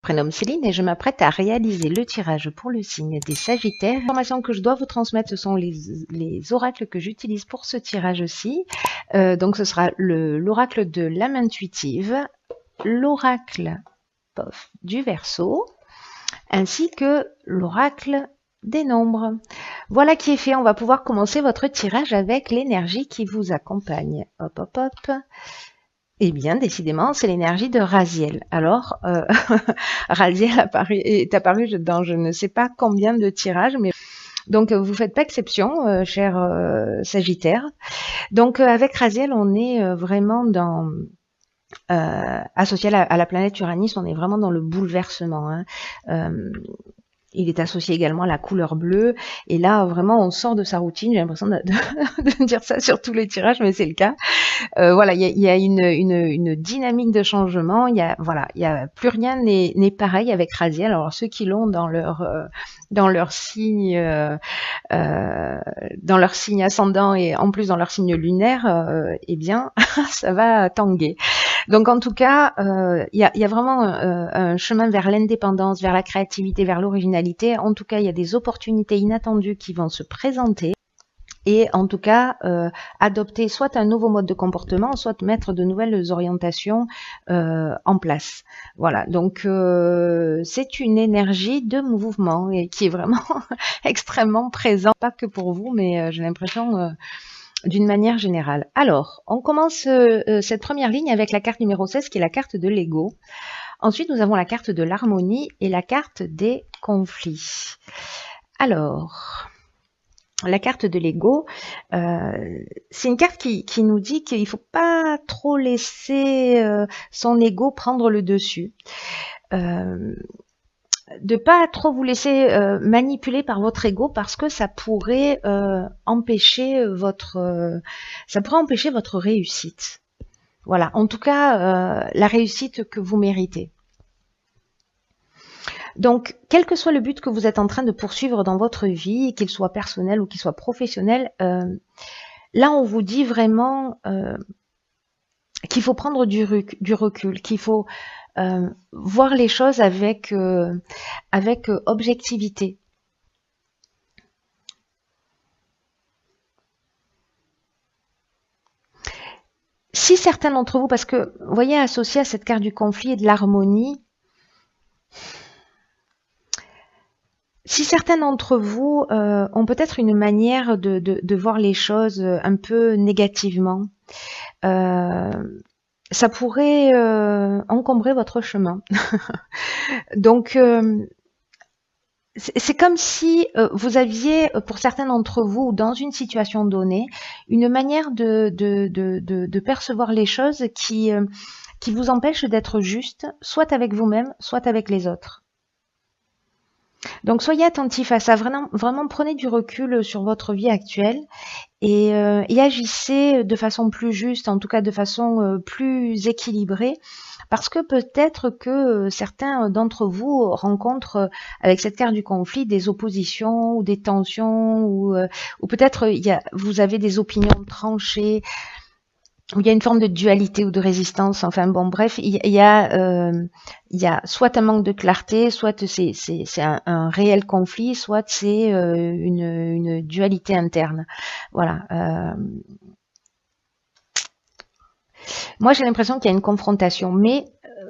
Prénomme Céline et je m'apprête à réaliser le tirage pour le signe des Sagittaires. Les informations que je dois vous transmettre, ce sont les oracles que j'utilise pour ce tirage-ci. Donc ce sera l'oracle de l'âme intuitive, l'oracle du Verseau, ainsi que l'oracle des nombres. Voilà qui est fait, on va pouvoir commencer votre tirage avec l'énergie qui vous accompagne. Hop, hop, hop. Eh bien, décidément, c'est l'énergie de Raziel. Alors, Raziel est apparu dans je ne sais pas combien de tirages, mais donc vous faites pas exception, cher Sagittaire. Donc avec Raziel, on est vraiment dans associé à la planète Uranus, on est vraiment dans le bouleversement. Hein. Il est associé également à la couleur bleue. Et là, vraiment, on sort de sa routine. J'ai l'impression de dire ça sur tous les tirages, mais c'est le cas. Voilà, il y a une dynamique de changement. Il y a plus rien n'est pareil avec Raziel. Alors ceux qui l'ont dans leur signe ascendant et en plus dans leur signe lunaire, eh bien, ça va tanguer. Donc en tout cas, il y a vraiment un chemin vers l'indépendance, vers la créativité, vers l'originalité. En tout cas, il y a des opportunités inattendues qui vont se présenter. Et en tout cas, adopter soit un nouveau mode de comportement, soit mettre de nouvelles orientations en place. Voilà, donc c'est une énergie de mouvement et qui est vraiment extrêmement présente, pas que pour vous, mais j'ai l'impression d'une manière générale. Alors, on commence cette première ligne avec la carte numéro 16 qui est la carte de l'ego. Ensuite, nous avons la carte de l'harmonie et la carte des conflits. Alors, la carte de l'ego, c'est une carte qui nous dit qu'il ne faut pas trop laisser son ego prendre le dessus. De pas trop vous laisser manipuler par votre ego parce que ça pourrait empêcher votre réussite. Voilà, en tout cas la réussite que vous méritez. Donc, quel que soit le but que vous êtes en train de poursuivre dans votre vie, qu'il soit personnel ou qu'il soit professionnel, là on vous dit vraiment qu'il faut prendre du recul, qu'il faut voir les choses avec objectivité. Si certains d'entre vous, parce que vous voyez, associé à cette carte du conflit et de l'harmonie, si certains d'entre vous ont peut-être une manière de voir les choses un peu négativement, ça pourrait encombrer votre chemin. Donc, c'est comme si vous aviez, pour certains d'entre vous, dans une situation donnée, une manière de percevoir les choses qui vous empêche d'être juste, soit avec vous-même, soit avec les autres. Donc soyez attentifs à ça, vraiment prenez du recul sur votre vie actuelle et agissez de façon plus juste, en tout cas de façon plus équilibrée, parce que peut-être que certains d'entre vous rencontrent avec cette carte du conflit des oppositions ou des tensions ou peut-être vous avez des opinions tranchées, où il y a une forme de dualité ou de résistance. Enfin bon, bref, il y a soit un manque de clarté, soit c'est un réel conflit, soit c'est une dualité interne. Voilà. Moi, j'ai l'impression qu'il y a une confrontation, mais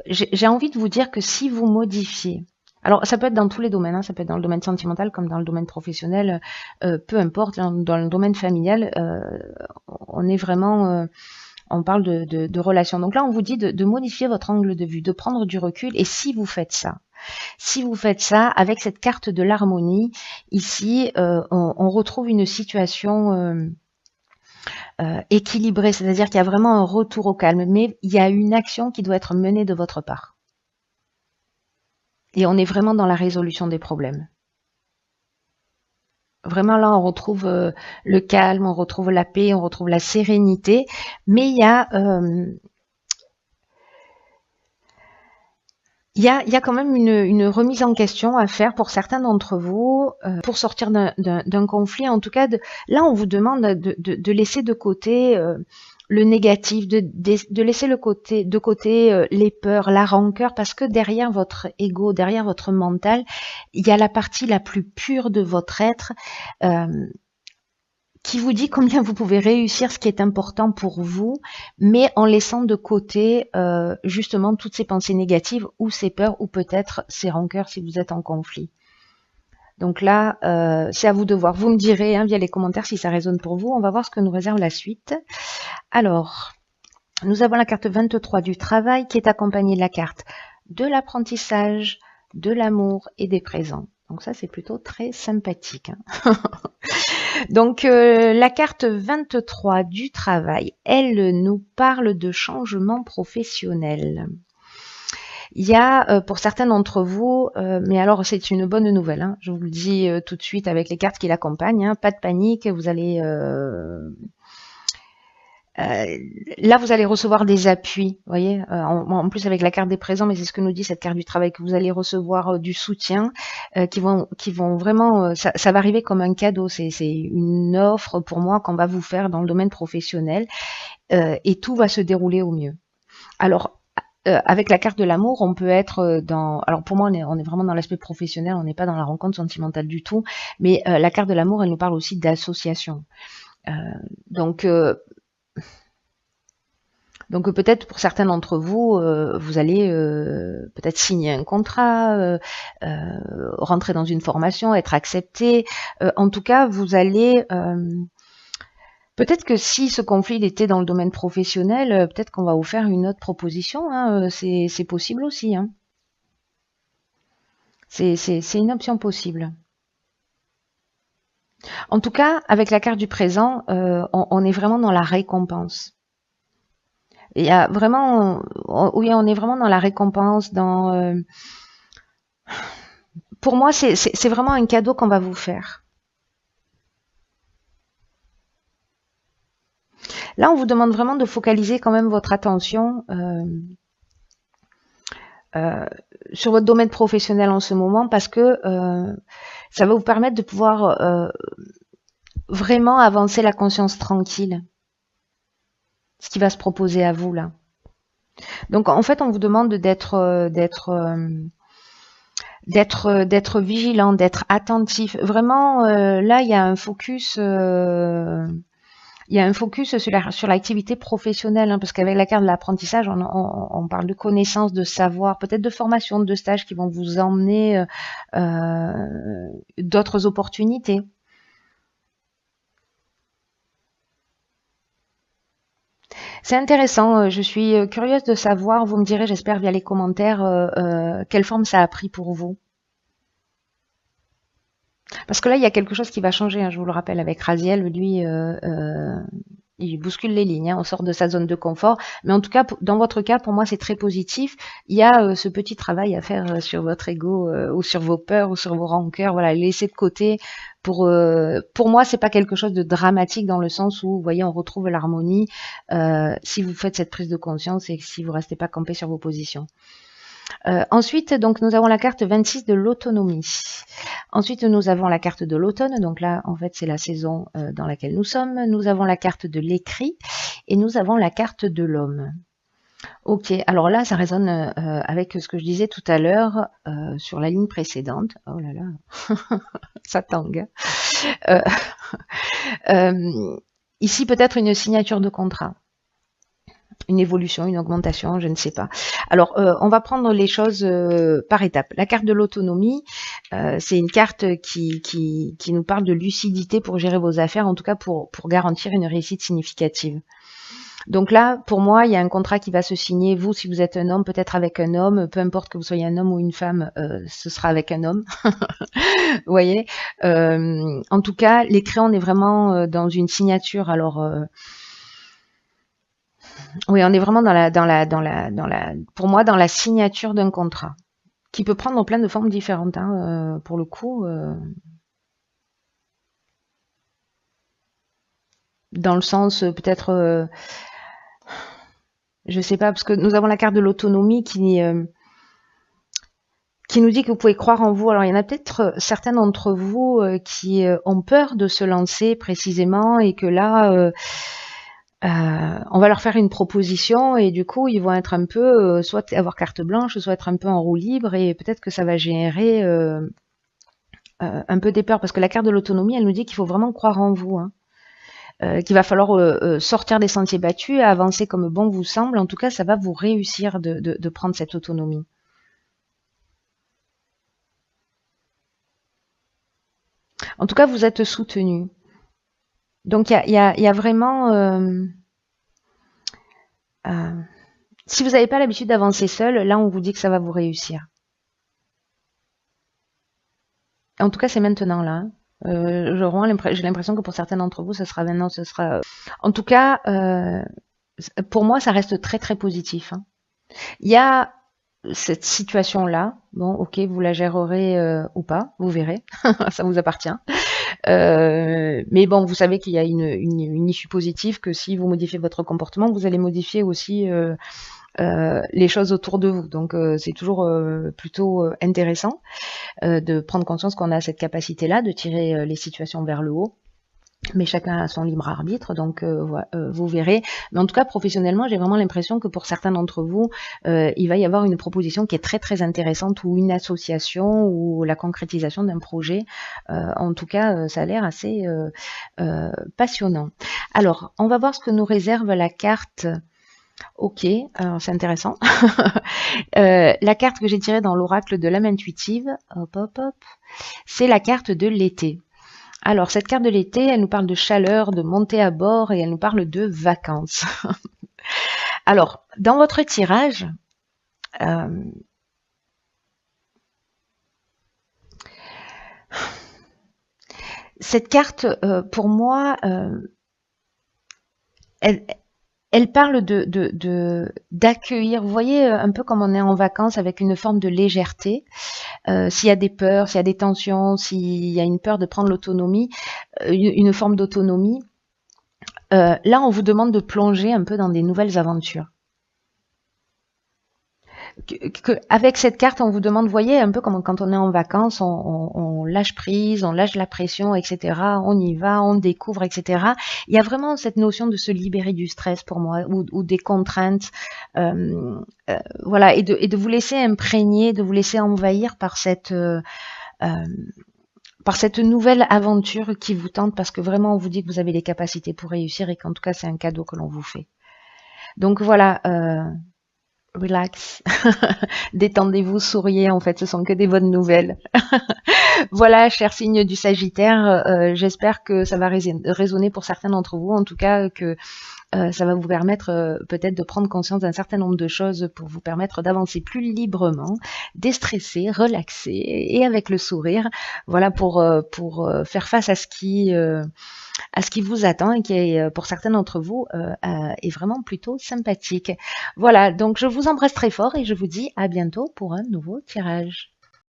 j'ai envie de vous dire que si vous modifiez, alors ça peut être dans tous les domaines, hein, ça peut être dans le domaine sentimental comme dans le domaine professionnel, peu importe, dans le domaine familial, on est vraiment... on parle de relations. Donc là, on vous dit de modifier votre angle de vue, de prendre du recul. Et si vous faites ça, avec cette carte de l'harmonie, ici, on retrouve une situation équilibrée, c'est-à-dire qu'il y a vraiment un retour au calme, mais il y a une action qui doit être menée de votre part. Et on est vraiment dans la résolution des problèmes. Vraiment là, on retrouve le calme, on retrouve la paix, on retrouve la sérénité, mais il y a quand même une remise en question à faire pour certains d'entre vous, pour sortir d'un conflit. En tout cas, là, on vous demande de laisser de côté le négatif, de laisser de côté les peurs, la rancœur, parce que derrière votre ego, derrière votre mental, il y a la partie la plus pure de votre être qui vous dit combien vous pouvez réussir ce qui est important pour vous, mais en laissant de côté justement toutes ces pensées négatives ou ces peurs ou peut-être ces rancœurs si vous êtes en conflit. Donc là, c'est à vous de voir. Vous me direz via les commentaires si ça résonne pour vous. On va voir ce que nous réserve la suite. Alors, nous avons la carte 23 du travail qui est accompagnée de la carte de l'apprentissage, de l'amour et des présents. Donc ça, c'est plutôt très sympathique. Donc la carte 23 du travail, elle nous parle de changement professionnel. Il y a pour certains d'entre vous, mais alors c'est une bonne nouvelle, je vous le dis tout de suite avec les cartes qui l'accompagnent, pas de panique, vous allez là vous allez recevoir des appuis, vous voyez, en plus avec la carte des présents, mais c'est ce que nous dit cette carte du travail, que vous allez recevoir du soutien, qui vont vraiment, ça va arriver comme un cadeau, c'est une offre pour moi qu'on va vous faire dans le domaine professionnel, et tout va se dérouler au mieux. Alors avec la carte de l'amour, on peut être dans... Alors pour moi, on est vraiment dans l'aspect professionnel, on n'est pas dans la rencontre sentimentale du tout, mais la carte de l'amour, elle nous parle aussi d'association. Donc peut-être pour certains d'entre vous, vous allez peut-être signer un contrat, rentrer dans une formation, être accepté. En tout cas, vous allez... peut-être que si ce conflit était dans le domaine professionnel, peut-être qu'on va vous faire une autre proposition. C'est possible aussi. C'est une option possible. En tout cas, avec la carte du présent, on est vraiment dans la récompense. Il y a vraiment, oui, on est vraiment dans la récompense. Pour moi, c'est vraiment un cadeau qu'on va vous faire. Là, on vous demande vraiment de focaliser quand même votre attention sur votre domaine professionnel en ce moment, parce que ça va vous permettre de pouvoir vraiment avancer la conscience tranquille. Ce qui va se proposer à vous là. Donc en fait, on vous demande d'être vigilant, d'être attentif. Vraiment, là, il y a un focus. Il y a un focus sur l'activité professionnelle, parce qu'avec la carte de l'apprentissage, on parle de connaissances, de savoir, peut-être de formation, de stages qui vont vous emmener d'autres opportunités. C'est intéressant, je suis curieuse de savoir, vous me direz, j'espère via les commentaires, quelle forme ça a pris pour vous. Parce que là, il y a quelque chose qui va changer, je vous le rappelle, avec Raziel, lui, il bouscule les lignes, on sort de sa zone de confort. Mais en tout cas, dans votre cas, pour moi, c'est très positif. Il y a ce petit travail à faire sur votre ego ou sur vos peurs ou sur vos rancœurs. Voilà, laisser de côté. Pour moi, c'est pas quelque chose de dramatique dans le sens où, vous voyez, on retrouve l'harmonie si vous faites cette prise de conscience et si vous restez pas campé sur vos positions. Ensuite, donc, nous avons la carte 26 de l'autonomie. Ensuite, nous avons la carte de l'automne. Donc là, en fait, c'est la saison dans laquelle nous sommes. Nous avons la carte de l'écrit et nous avons la carte de l'homme. Ok, alors là, ça résonne avec ce que je disais tout à l'heure sur la ligne précédente. Oh là là, ça tangue. Ici, peut-être une signature de contrat. Une évolution, une augmentation, je ne sais pas. Alors, on va prendre les choses par étapes. La carte de l'autonomie, c'est une carte qui nous parle de lucidité pour gérer vos affaires, en tout cas pour garantir une réussite significative. Donc là, pour moi, il y a un contrat qui va se signer. Vous, si vous êtes un homme, peut-être avec un homme, peu importe que vous soyez un homme ou une femme, ce sera avec un homme. Vous voyez. En tout cas, l'écrit, on est vraiment dans une signature. Alors oui, on est vraiment pour moi, dans la signature d'un contrat, qui peut prendre plein de formes différentes, pour le coup. Dans le sens, peut-être, je sais pas, parce que nous avons la carte de l'autonomie qui nous dit que vous pouvez croire en vous. Alors, il y en a peut-être certains d'entre vous qui ont peur de se lancer précisément et que là... on va leur faire une proposition et du coup, ils vont être un peu, soit avoir carte blanche, soit être un peu en roue libre et peut-être que ça va générer un peu des peurs parce que la carte de l'autonomie, elle nous dit qu'il faut vraiment croire en vous, hein. Qu'il va falloir sortir des sentiers battus et avancer comme bon vous semble. En tout cas, ça va vous réussir de prendre cette autonomie. En tout cas, vous êtes soutenu. Donc, il y a vraiment... si vous n'avez pas l'habitude d'avancer seul, là, on vous dit que ça va vous réussir. En tout cas, c'est maintenant, là. J'ai l'impression que pour certains d'entre vous, ce sera maintenant, ce sera... En tout cas, pour moi, ça reste très, très positif, hein. Il y a cette situation-là. Bon, ok, vous la gérerez ou pas, vous verrez. Ça vous appartient. Mais bon, vous savez qu'il y a une issue positive, que si vous modifiez votre comportement, vous allez modifier aussi les choses autour de vous. Donc c'est toujours plutôt intéressant de prendre conscience qu'on a cette capacité-là de tirer les situations vers le haut. Mais chacun a son libre arbitre, donc vous verrez. Mais en tout cas, professionnellement, j'ai vraiment l'impression que pour certains d'entre vous, il va y avoir une proposition qui est très très intéressante, ou une association, ou la concrétisation d'un projet. En tout cas, ça a l'air assez passionnant. Alors, on va voir ce que nous réserve la carte. Ok, c'est intéressant. La carte que j'ai tirée dans l'oracle de l'âme intuitive, hop hop hop, c'est la carte de l'été. Alors, cette carte de l'été, elle nous parle de chaleur, de montée à bord et elle nous parle de vacances. Alors, dans votre tirage, cette carte, pour moi, elle parle d'accueillir. Vous voyez, un peu comme on est en vacances avec une forme de légèreté. S'il y a des peurs, s'il y a des tensions, s'il y a une peur de prendre l'autonomie, une forme d'autonomie, là, on vous demande de plonger un peu dans des nouvelles aventures. Avec cette carte, on vous demande, vous voyez, un peu comme quand on est en vacances, on lâche prise, on lâche la pression, etc. On y va, on découvre, etc. Il y a vraiment cette notion de se libérer du stress pour moi, ou des contraintes, voilà, et de vous laisser imprégner, de vous laisser envahir par cette nouvelle aventure qui vous tente, parce que vraiment, on vous dit que vous avez les capacités pour réussir et qu'en tout cas, c'est un cadeau que l'on vous fait. Donc voilà. Relax, détendez-vous, souriez, en fait, ce sont que des bonnes nouvelles. Voilà, cher signe du Sagittaire, j'espère que ça va résonner pour certains d'entre vous, en tout cas que ça va vous permettre peut-être de prendre conscience d'un certain nombre de choses pour vous permettre d'avancer plus librement, déstresser, relaxer et avec le sourire, voilà, pour faire face à ce qui vous attend et qui est, pour certains d'entre vous, est vraiment plutôt sympathique. Voilà, donc je vous embrasse très fort et je vous dis à bientôt pour un nouveau tirage.